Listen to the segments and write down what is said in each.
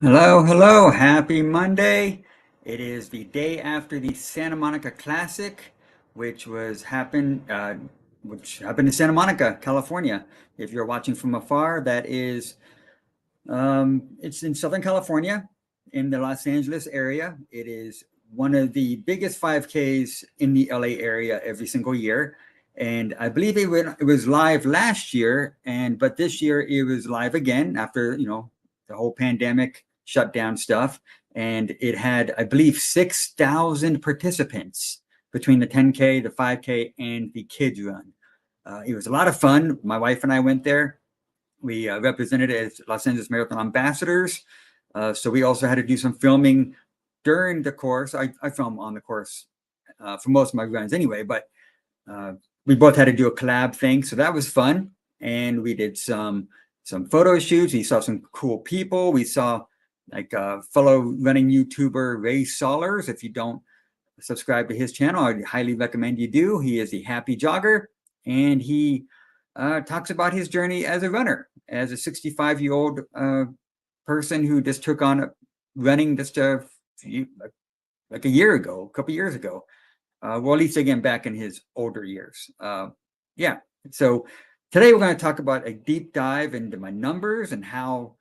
Hello, hello. Happy Monday. It is the day after the Santa Monica Classic, which happened in Santa Monica, California. If you're watching from afar, it's in Southern California, in the Los Angeles area. It is one of the biggest 5Ks in the LA area every single year. And I believe it was live last year, but this year it was live again after, the whole pandemic shutdown stuff. And it had, I believe, 6,000 participants between the 10K, the 5K, and the kids run. It was a lot of fun. My wife and I went there. We represented as Los Angeles Marathon ambassadors. So we also had to do some filming during the course. I film on the course for most of my runs anyway, but we both had to do a collab thing. So that was fun. And we did some photo shoots. We saw some cool people. We saw like fellow running YouTuber Ray Sollers. If you don't subscribe to his channel, I highly recommend you do. He is the Happy Jogger, and he talks about his journey as a runner, as a 65-year-old person who just took on running just like a year ago, a couple years ago. Well, at least again, back in his older years. Yeah. So today we're going to talk about a deep dive into my numbers and how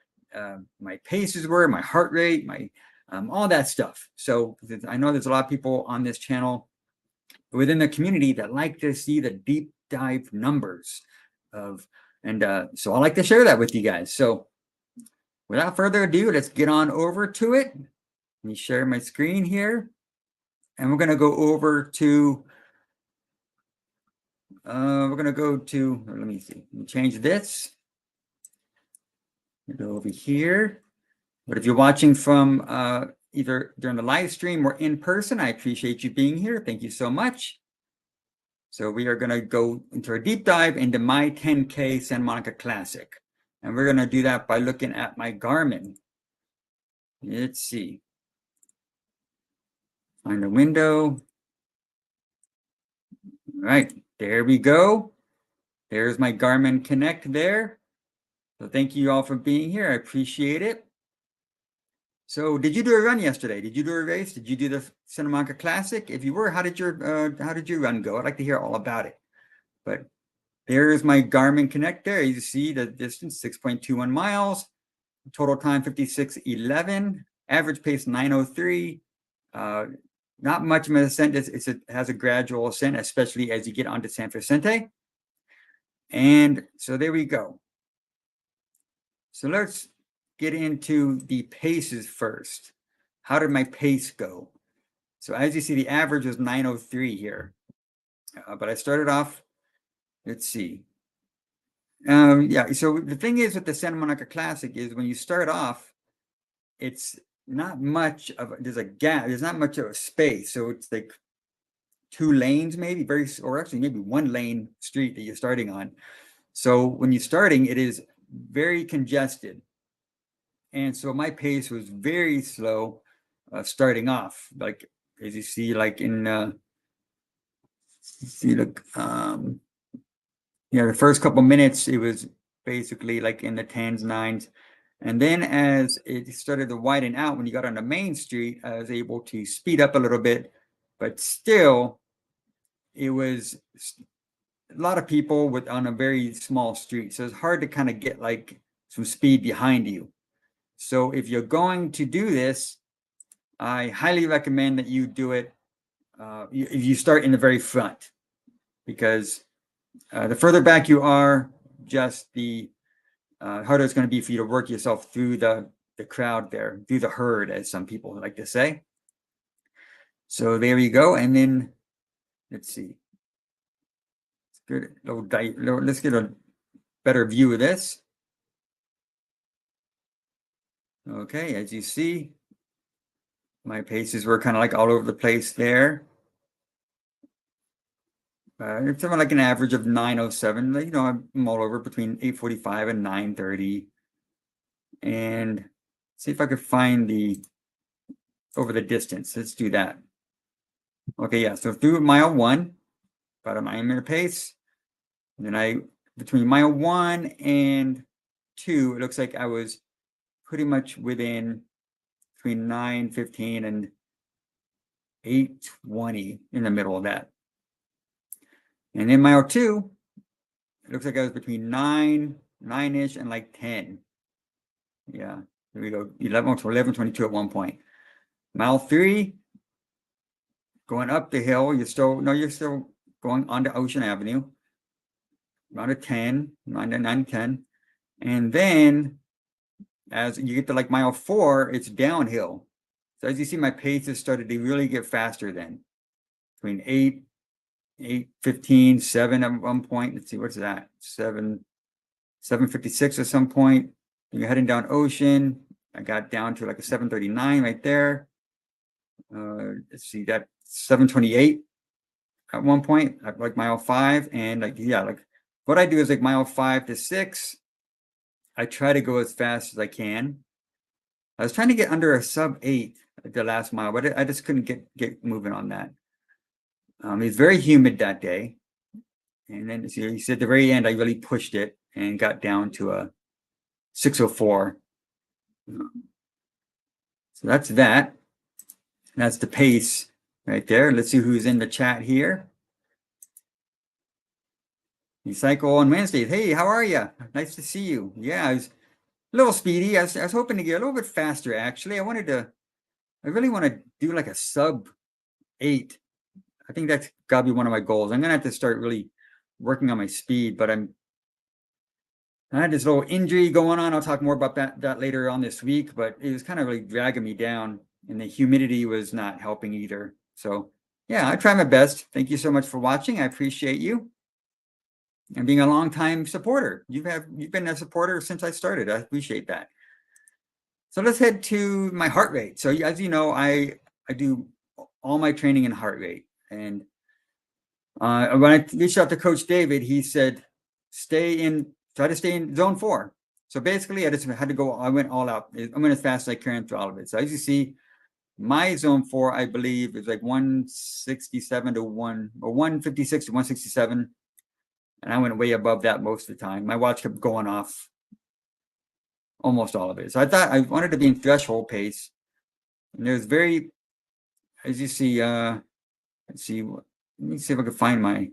my paces were, my heart rate, my all that stuff. So I know there's a lot of people on this channel within the community that like to see the deep dive numbers so I like to share that with you guys. So without further ado, let's get on over to it. Let me share my screen here, and we're going to go over to let me see, let me change this. Go over here. But if you're watching from either during the live stream or in person, I appreciate you being here. Thank you so much. So we are going to go into a deep dive into my 10K Santa Monica Classic. And we're going to do that by looking at my Garmin. Let's see. Find a window. All right, there we go. There's my Garmin Connect there. So thank you all for being here. I appreciate it. So did you do a run yesterday? Did you do a race? Did you do the Santa Monica Classic? If you were, how did your run go? I'd like to hear all about it. But there's my Garmin Connect there. You see the distance, 6.21 miles. Total time, 56:11. Average pace, 9:03. Not much of an ascent. It has a gradual ascent, especially as you get onto San Vicente. And so there we go. So let's get into the paces first. How did my pace go? So as you see, the average was 9:03 here. But I started off, let's see. Yeah, so the thing is with the Santa Monica Classic is when you start off, it's not much of there's a gap, there's not much of a space. So it's like 2 lanes, maybe, or actually maybe 1 lane street that you're starting on. So when you're starting, it is very congested. And so my pace was very slow starting off, like as you see, like in the first couple minutes, it was basically like in the 10s, 9s. And then as it started to widen out, when you got on the main street, I was able to speed up a little bit, but still it was a lot of people on a very small street. So it's hard to kind of get like some speed behind you. So if you're going to do this, I highly recommend that you do it if you start in the very front, because the further back you are, just the harder it's going to be for you to work yourself through the crowd there, through the herd, as some people like to say. So there you go. And then let's see. Let's get a better view of this. Okay, as you see, my paces were kind of like all over the place there. It's something like an average of 9:07. You know, I'm all over between 8:45 and 9:30. And see if I could find over the distance. Let's do that. Okay, yeah. So through mile 1, about a 9-minute pace. And then between mile 1 and 2, it looks like I was pretty much within between 9:15 and 8:20 in the middle of that. And then mile 2, it looks like I was between 9-ish and like 10. Yeah, here we go. 11:22 at one point. Mile 3, going up the hill. You're still going onto Ocean Avenue. Around a 10, 9 to 10. And then as you get to like mile 4, it's downhill. So as you see, my pace has started to really get faster then. Between 8:15, 7 at one point. Let's see, what's that? 7:56 at some point. You're heading down Ocean. I got down to like a 7:39 right there. Let's see, that 7:28 at one point, at like mile 5. And like, yeah, like what I do is like mile 5 to 6, I try to go as fast as I can. I was trying to get under a sub 8 at the last mile, but I just couldn't get moving on that. It's very humid that day. And then you see at the very end, I really pushed it and got down to a 6:04. So that's that. That's the pace right there. Let's see who's in the chat here. You cycle on Wednesdays. Hey, how are you? Nice to see you. Yeah, I was a little speedy. I was hoping to get a little bit faster, actually. I really want to do like a sub 8. I think that's got to be one of my goals. I'm going to have to start really working on my speed, but I had this little injury going on. I'll talk more about that later on this week, but it was kind of really dragging me down, and the humidity was not helping either. So yeah, I try my best. Thank you so much for watching. I appreciate you and being a long-time supporter. You've been a supporter since I started. I appreciate that. So let's head to my heart rate. So as you know, I do all my training in heart rate. And when I reached out to Coach David, he said, try to stay in zone 4. So basically, I just had to go. I went all out. I went as fast as I can through all of it. So as you see, my zone 4, I believe, is like 167 to 156 to 167. And I went way above that most of the time. My watch kept going off almost all of it. So I thought I wanted to be in threshold pace. And there's as you see, let's see, let me see if I can find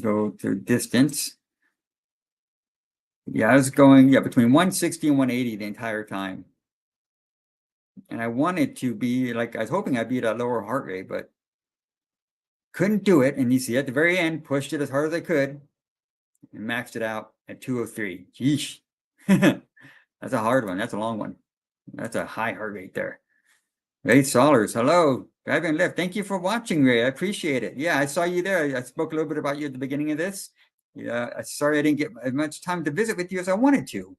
go to distance. Yeah, I was going, between 160 and 180 the entire time. And I wanted to be like, I was hoping I'd be at a lower heart rate, but couldn't do it. And you see at the very end, pushed it as hard as I could and maxed it out at 203. Yeesh. That's a hard one. That's a long one. That's a high heart rate there. Ray Solers, hello. Drive and Lift. Thank you for watching, Ray. I appreciate it. Yeah, I saw you there. I spoke a little bit about you at the beginning of this. Yeah, sorry I didn't get as much time to visit with you as I wanted to.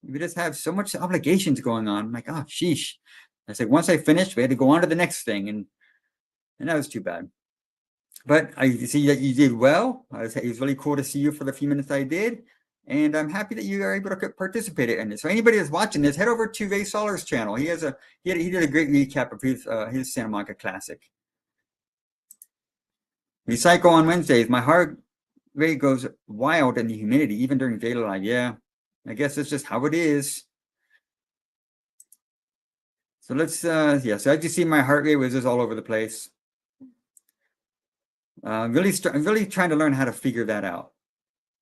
We just have so much obligations going on. I'm like, oh, sheesh. I said, once I finished, we had to go on to the next thing. And that was too bad. But I see that you did well. It was really cool to see you for the few minutes I did. And I'm happy that you are able to participate in it. So anybody that's watching this, head over to Ray Solar's channel. He did a great recap of his Santa Monica Classic. We cycle on Wednesdays. My heart rate goes wild in the humidity, even during daylight. Yeah, I guess that's just how it is. So let's, so as you see, my heart rate was just all over the place. Really trying to learn how to figure that out.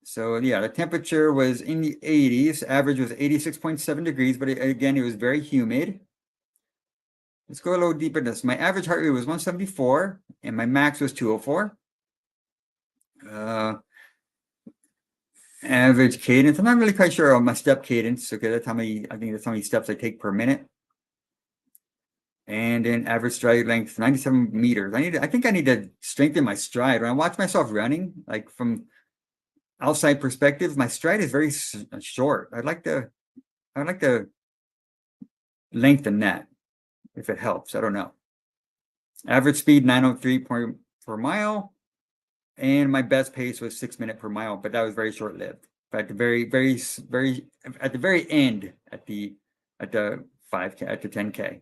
So yeah, the temperature was in the 80s. Average was 86.7 degrees, but again, it was very humid. Let's go a little deeper into this. My average heart rate was 174, and my max was 204. Average cadence. I'm not really quite sure on my step cadence. Okay, I think that's how many steps I take per minute. And then average stride length, 97 meters. I think I need to strengthen my stride. When I watch myself running, like from outside perspective, my stride is very short. I'd like to lengthen that if it helps. I don't know. Average speed 903 per mile, and my best pace was 6 minutes per mile, but that was very short lived. But at the very end, at the 5K, at the 10K.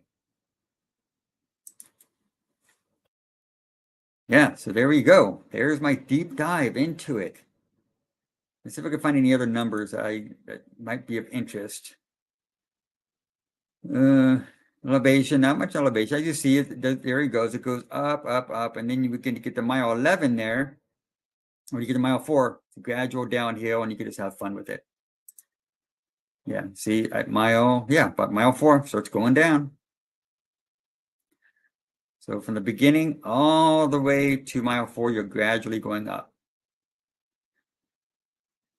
Yeah, so there we go. There's my deep dive into it. Let's see if I can find any other numbers that might be of interest. Elevation, not much elevation. I just see it. There it goes. It goes up, up, up, and then you can get to mile 11 there, or you get to mile 4. It's a gradual downhill, and you can just have fun with it. Yeah, see at about mile 4, starts going down. So from the beginning all the way to mile 4, you're gradually going up.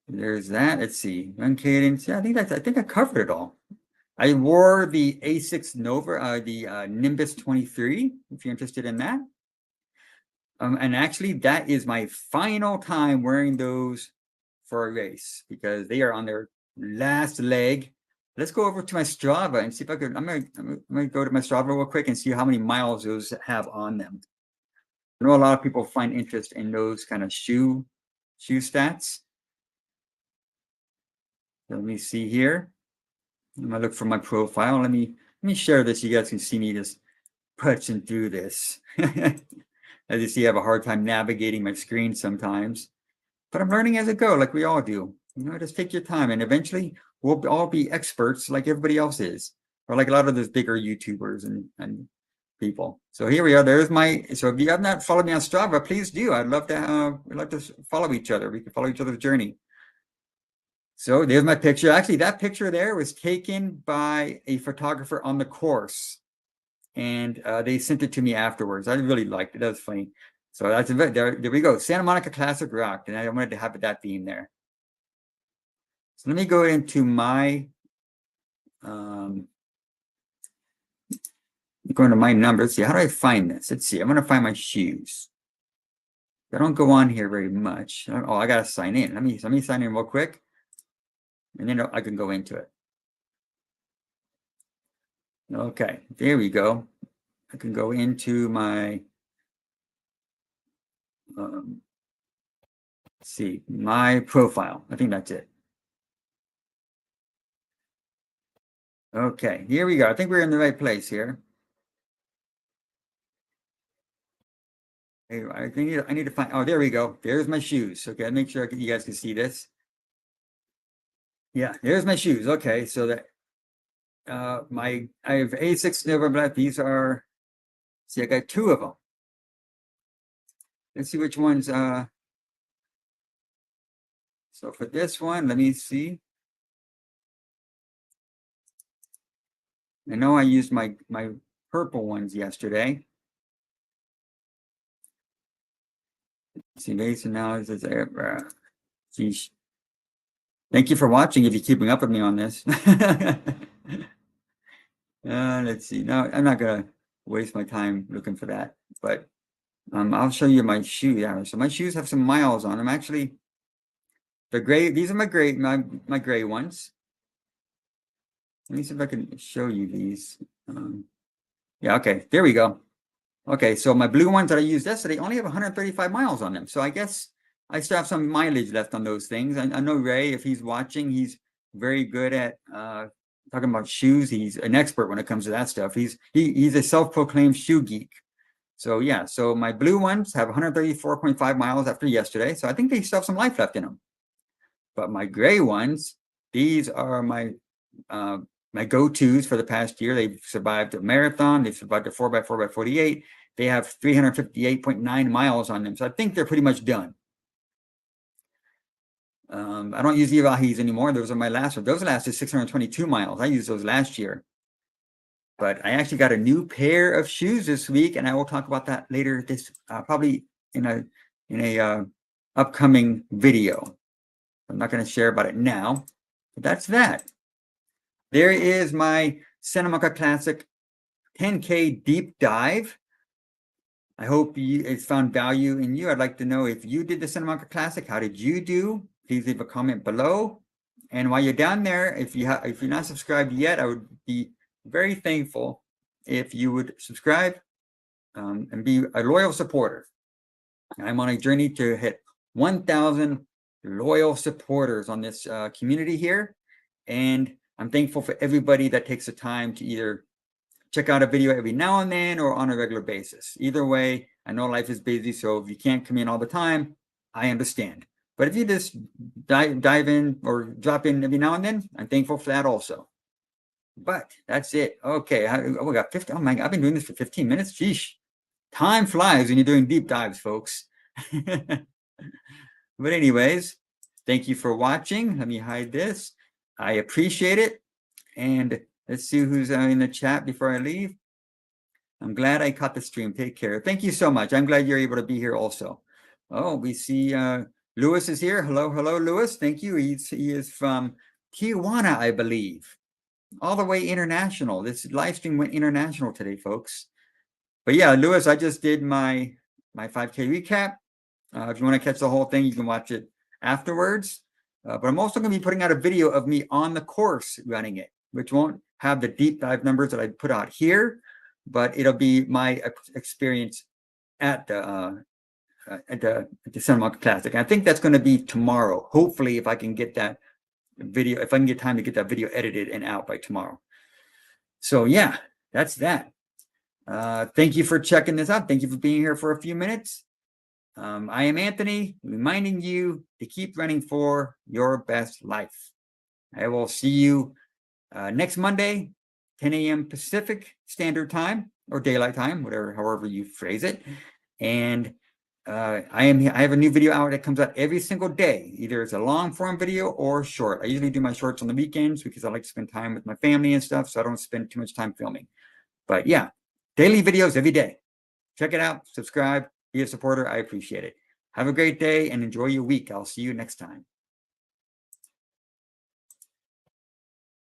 There's that. Let's see. Run cadence. Yeah, I think I covered it all. I wore the A6 Nova, the Nimbus 23, if you're interested in that. And actually, that is my final time wearing those for a race because they are on their last leg. Let's go over to my Strava and see if I could. I'm gonna go to my Strava real quick and see how many miles those have on them. I know a lot of people find interest in those kind of shoe stats. So let me see here. I'm gonna look for my profile. Let me share this. You guys can see me just punching through this. As you see, I have a hard time navigating my screen sometimes, but I'm learning as I go, like we all do. You know, just take your time, and eventually we'll all be experts like everybody else is, or like a lot of those bigger YouTubers and people. So here we are. There's my. So if you have not followed me on Strava, please do. I'd love to follow each other. We can follow each other's journey. So there's my picture. Actually, that picture there was taken by a photographer on the course, and they sent it to me afterwards. I really liked it. That was funny. So that's there we go. Santa Monica Classic Rock, and I wanted to have that theme there. So let me go into my going to my numbers. See, how do I find this? Let's see. I'm going to find my shoes. I don't go on here very much. Oh, I got to sign in. Let me sign in real quick, and then I can go into it. Okay, there we go. I can go into my let's see, my profile. I think that's it. Okay, here we go. I think we're in the right place here. I think I need to find. Oh, there we go. There's my shoes. Okay, make sure you guys can see this. Yeah, there's my shoes. Okay, so that I have A6 Nova Black. These are. See, I got 2 of them. Let's see which ones. So for this one, let me see. I know I used my purple ones yesterday. Let's see, base analysis there. Geez. Thank you for watching. If you're keeping up with me on this. Let's see. No, I'm not gonna waste my time looking for that, but I'll show you my shoe. Yeah, so my shoes have some miles on them. Actually, the gray. These are my gray ones. Let me see if I can show you these. Yeah, okay, there we go. Okay, so my blue ones that I used yesterday only have 135 miles on them. So I guess I still have some mileage left on those things. I know Ray, if he's watching, he's very good at talking about shoes. He's an expert when it comes to that stuff. He's a self-proclaimed shoe geek. So yeah, so my blue ones have 134.5 miles after yesterday. So I think they still have some life left in them. But my gray ones, these are my go-tos for the past year. They've survived a marathon. They've survived a 4x4x48. They have 358.9 miles on them. So I think they're pretty much done. I don't use the Avahis anymore. Those are my last ones. Those lasted 622 miles. I used those last year. But I actually got a new pair of shoes this week, and I will talk about that later. This probably in a upcoming video. I'm not going to share about it now. But that's that. There is my Santa Monica Classic 10K deep dive. I hope it's found value in you. I'd like to know if you did the Santa Monica Classic. How did you do? Please leave a comment below. And while you're down there, if you're not subscribed yet, I would be very thankful if you would subscribe and be a loyal supporter. I'm on a journey to hit 1,000 loyal supporters on this community here, and I'm thankful for everybody that takes the time to either check out a video every now and then or on a regular basis. Either way, I know life is busy, so if you can't come in all the time, I understand. But if you just dive in or drop in every now and then, I'm thankful for that also. But that's it. Okay, we got 50. Oh my God, I've been doing this for 15 minutes. Sheesh. Time flies when you're doing deep dives, folks. But anyways, thank you for watching. Let me hide this. I appreciate it. And let's see who's in the chat before I leave. I'm glad I caught the stream. Take care. Thank you so much. I'm glad you're able to be here also. Oh, we see Lewis is here. Hello, hello, Lewis. Thank you. He is from Tijuana, I believe. All the way international. This live stream went international today, folks. But yeah, Lewis, I just did my 5K recap. If you want to catch the whole thing, you can watch it afterwards. But I'm also going to be putting out a video of me on the course running it, which won't have the deep dive numbers that I put out here, but it'll be my experience at the Santa Monica Classic. And I think that's going to be tomorrow. Hopefully, if I can get that video, if I can get time to get that video edited and out by tomorrow. So yeah, that's that. Thank you for checking this out. Thank you for being here for a few minutes. I am Anthony, reminding you to keep running for your best life. I will see you next Monday, 10 a.m. Pacific Standard Time or Daylight Time, however you phrase it. And I have a new video out that comes out every single day. Either it's a long form video or short. I usually do my shorts on the weekends because I like to spend time with my family and stuff, so I don't spend too much time filming. But yeah, daily videos every day. Check it out, subscribe, be a supporter. I appreciate it. Have a great day and enjoy your week. I'll see you next time.